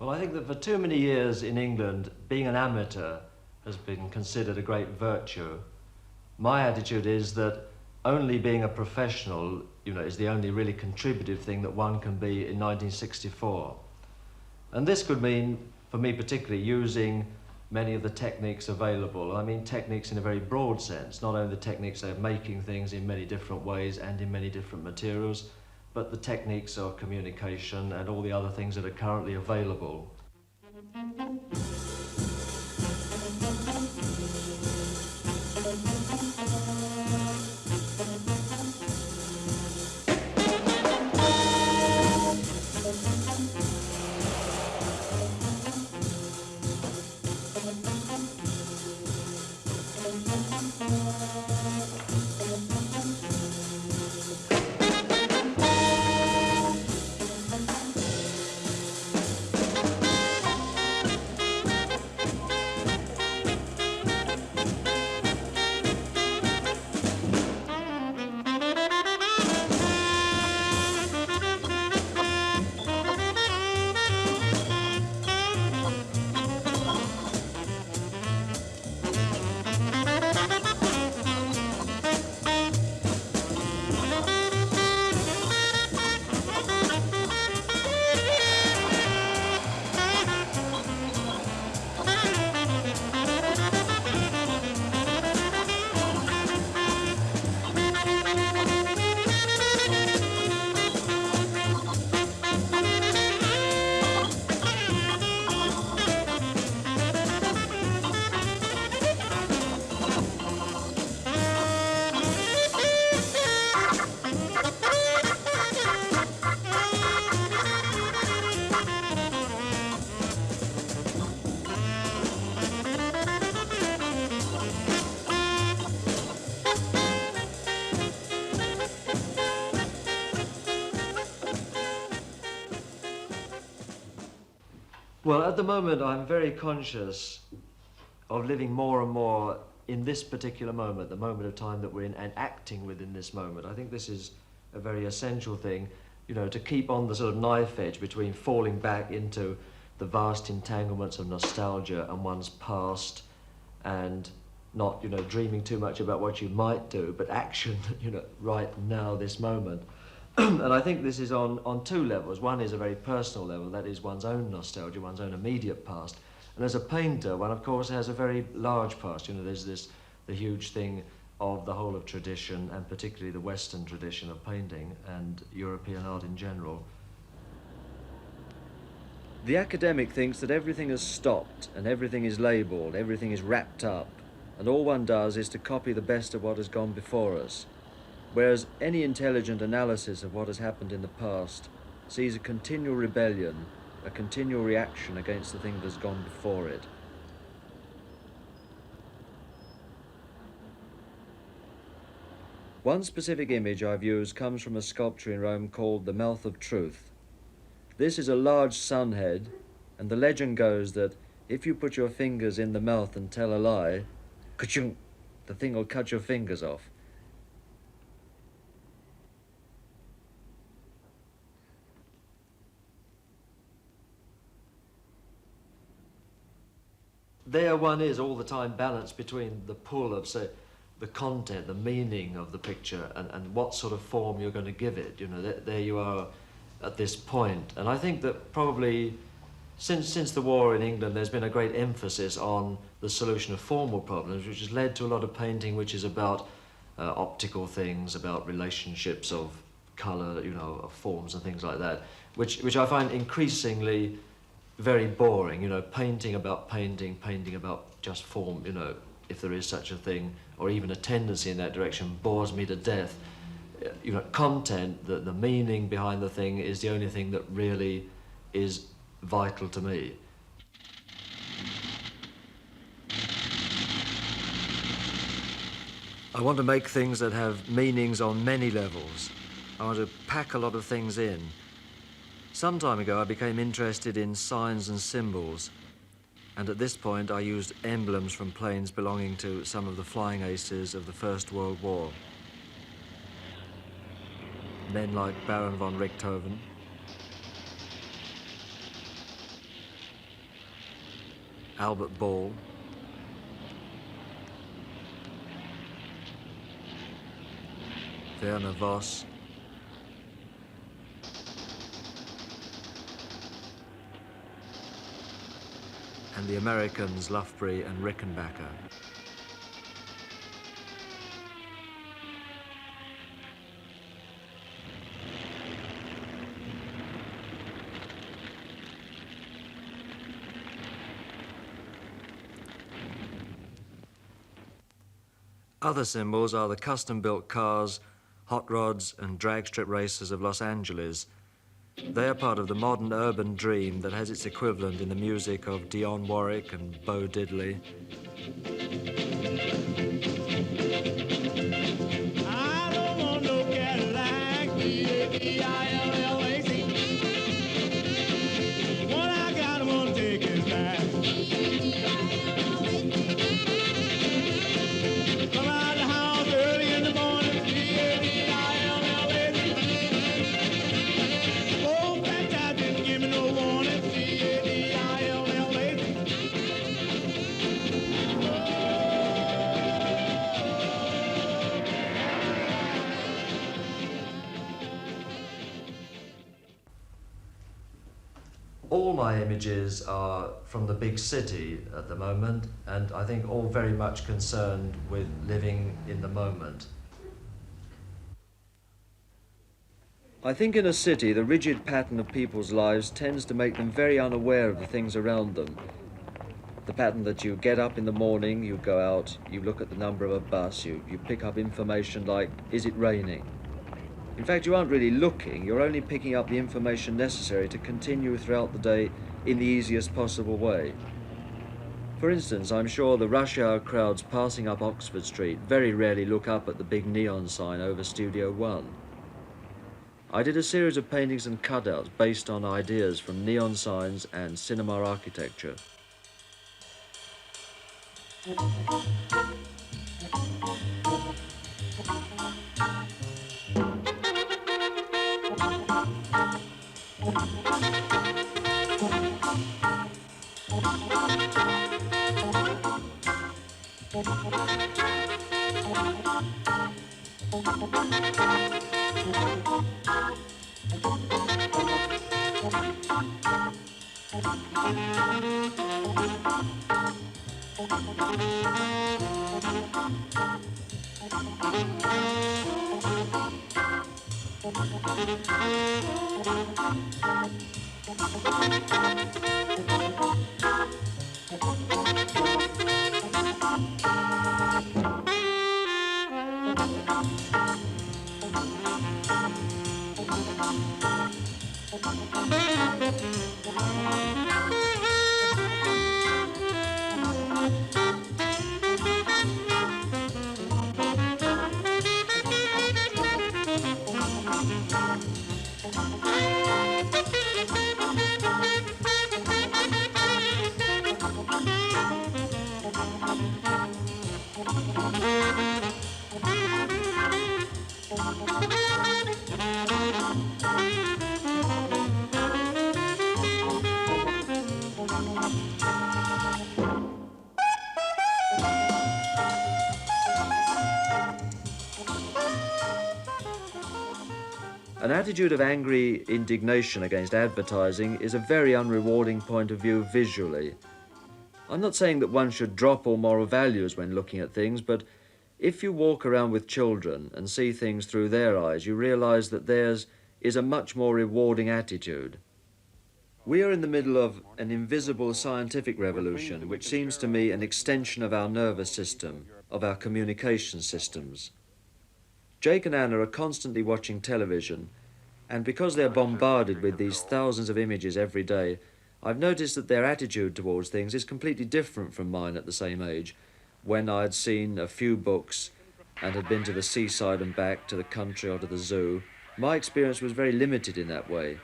Well, I think that for too many years in England, being an amateur has been considered a great virtue. My attitude is that only being a professional, is the only really contributive thing that one can be in 1964. And this could mean, for me particularly, using many of the techniques available. I mean techniques in a very broad sense, not only the techniques of making things in many different ways and in many different materials, but the techniques of communication and all the other things that are currently available. Well, at the moment, I'm very conscious of living more and more in this particular moment, the moment of time that we're in, and acting within this moment. I think this is a very essential thing, to keep on the sort of knife edge between falling back into the vast entanglements of nostalgia and one's past and not, dreaming too much about what you might do, but action, right now, this moment. And I think this is on two levels. One is a very personal level, that is one's own nostalgia, one's own immediate past. And as a painter, one of course has a very large past. There's the huge thing of the whole of tradition, and particularly the Western tradition of painting and European art in general. The academic thinks that everything has stopped and everything is labelled, everything is wrapped up, and all one does is to copy the best of what has gone before us. Whereas any intelligent analysis of what has happened in the past sees a continual rebellion, a continual reaction against the thing that has gone before it. One specific image I've used comes from a sculpture in Rome called the Mouth of Truth. This is a large sun head, and the legend goes that if you put your fingers in the mouth and tell a lie, ka-chung, the thing will cut your fingers off. There one is all the time balanced between the pull of, say, the content, the meaning of the picture, and what sort of form you're going to give it. There you are at this point. And I think that probably since the war in England, there's been a great emphasis on the solution of formal problems, which has led to a lot of painting which is about optical things, about relationships of colour, of forms and things like that, which I find increasingly very boring, painting about painting, painting about just form, if there is such a thing, or even a tendency in that direction, bores me to death. Content, the meaning behind the thing is the only thing that really is vital to me. I want to make things that have meanings on many levels. I want to pack a lot of things in. Some time ago, I became interested in signs and symbols, and at this point, I used emblems from planes belonging to some of the flying aces of the First World War. Men like Baron von Richthofen, Albert Ball, Werner Voss, and the Americans Lufbery and Rickenbacker. Other symbols are the custom-built cars, hot rods and drag strip racers of Los Angeles. They are part of the modern urban dream that has its equivalent in the music of Dionne Warwick and Bo Diddley. I don't want no Cadillac, D-A-D-I-L-L-A-C. What I got, I'm gonna take it back. Come out of the house early in the morning, D-A-D-I-L-L-A-C. Oh, that time didn't give me no warning, D-A-D-I-L-L-A-C. All my images are from the big city at the moment, and I think all very much concerned with living in the moment. I think in a city, the rigid pattern of people's lives tends to make them very unaware of the things around them. The pattern that you get up in the morning, you go out, you look at the number of a bus, you pick up information like, is it raining? In fact, you aren't really looking, you're only picking up the information necessary to continue throughout the day in the easiest possible way. For instance, I'm sure the rush hour crowds passing up Oxford Street very rarely look up at the big neon sign over Studio One. I did a series of paintings and cutouts based on ideas from neon signs and cinema architecture. An attitude of angry indignation against advertising is a very unrewarding point of view visually. I'm not saying that one should drop all moral values when looking at things, but if you walk around with children and see things through their eyes, you realise that theirs is a much more rewarding attitude. We are in the middle of an invisible scientific revolution, which seems to me an extension of our nervous system, of our communication systems. Jake and Anna are constantly watching television, and because they're bombarded with these thousands of images every day, I've noticed that their attitude towards things is completely different from mine at the same age, when I had seen a few books and had been to the seaside and back, to the country or to the zoo. My experience was very limited in that way.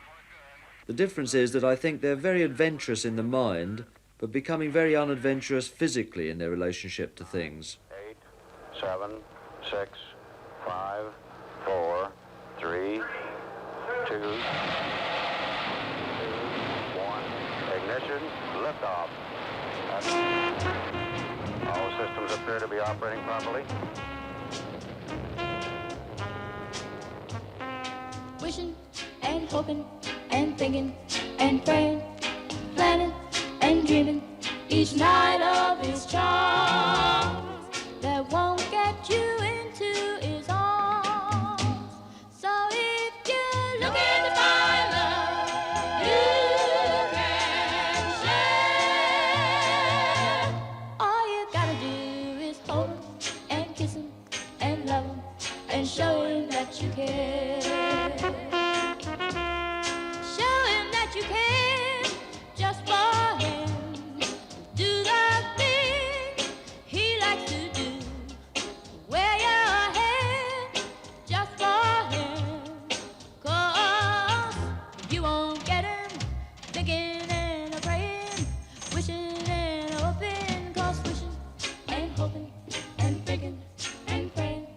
The difference is that I think they're very adventurous in the mind, but becoming very unadventurous physically in their relationship to things. 8, 7, 6, 5, 4, 3, 2, 1, ignition, liftoff. All systems appear to be operating properly. Wishing and hoping and thinking and praying, planning and dreaming each night of his charms that won't get you into his arms. So if you're looking to find love, you can share. All you gotta do is hold him and kiss him and love him and show him that you care. Show him that you care just for him. Do the thing he likes to do. Wear your hair just for him. 'Cause you won't get him thinking and a praying, wishing and hoping. 'Cause wishing and hoping and thinking and praying,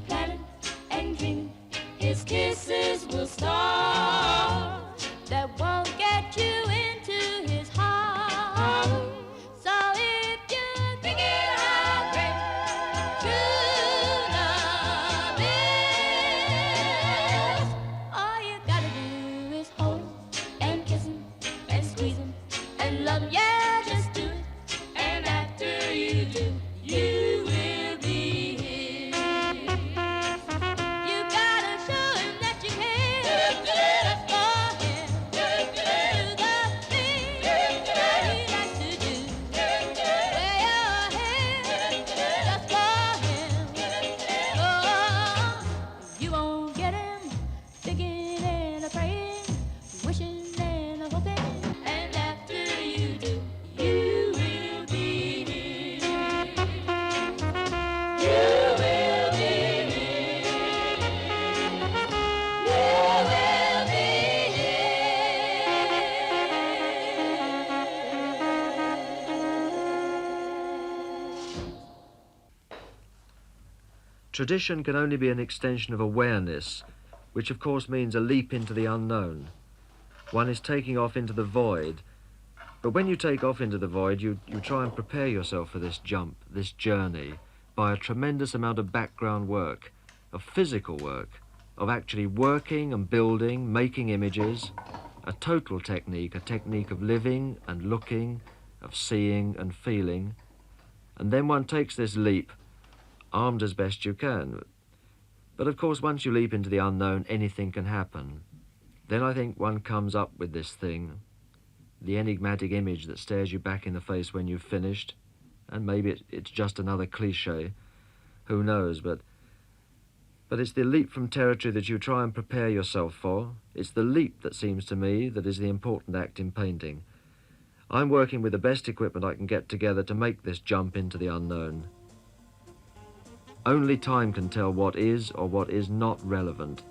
planning and dreaming, his kisses will start that won't get you into his heart. So if you're thinking how great true love is, all you gotta do is hold him and kiss him and squeeze him and love him. Yeah, just do it. And after you do, you will be his. You gotta show him that you care just for him. Do the thing that he likes to do. Wear your hair just for him. Oh, you won't get him thinking and a praying, wishing and a hoping. And after you do, you will be his. You will be his. You will be Tradition can only be an extension of awareness, which of course means a leap into the unknown. One is taking off into the void, but when you take off into the void, you try and prepare yourself for this jump, this journey, by a tremendous amount of background work, of physical work, of actually working and building, making images, a total technique, a technique of living and looking, of seeing and feeling. And then one takes this leap, armed as best you can. But of course, once you leap into the unknown, anything can happen. Then I think one comes up with this thing, the enigmatic image that stares you back in the face when you've finished, and maybe it's just another cliche, who knows, but it's the leap from territory that you try and prepare yourself for. It's the leap that seems to me that is the important act in painting. I'm working with the best equipment I can get together to make this jump into the unknown. Only time can tell what is or what is not relevant.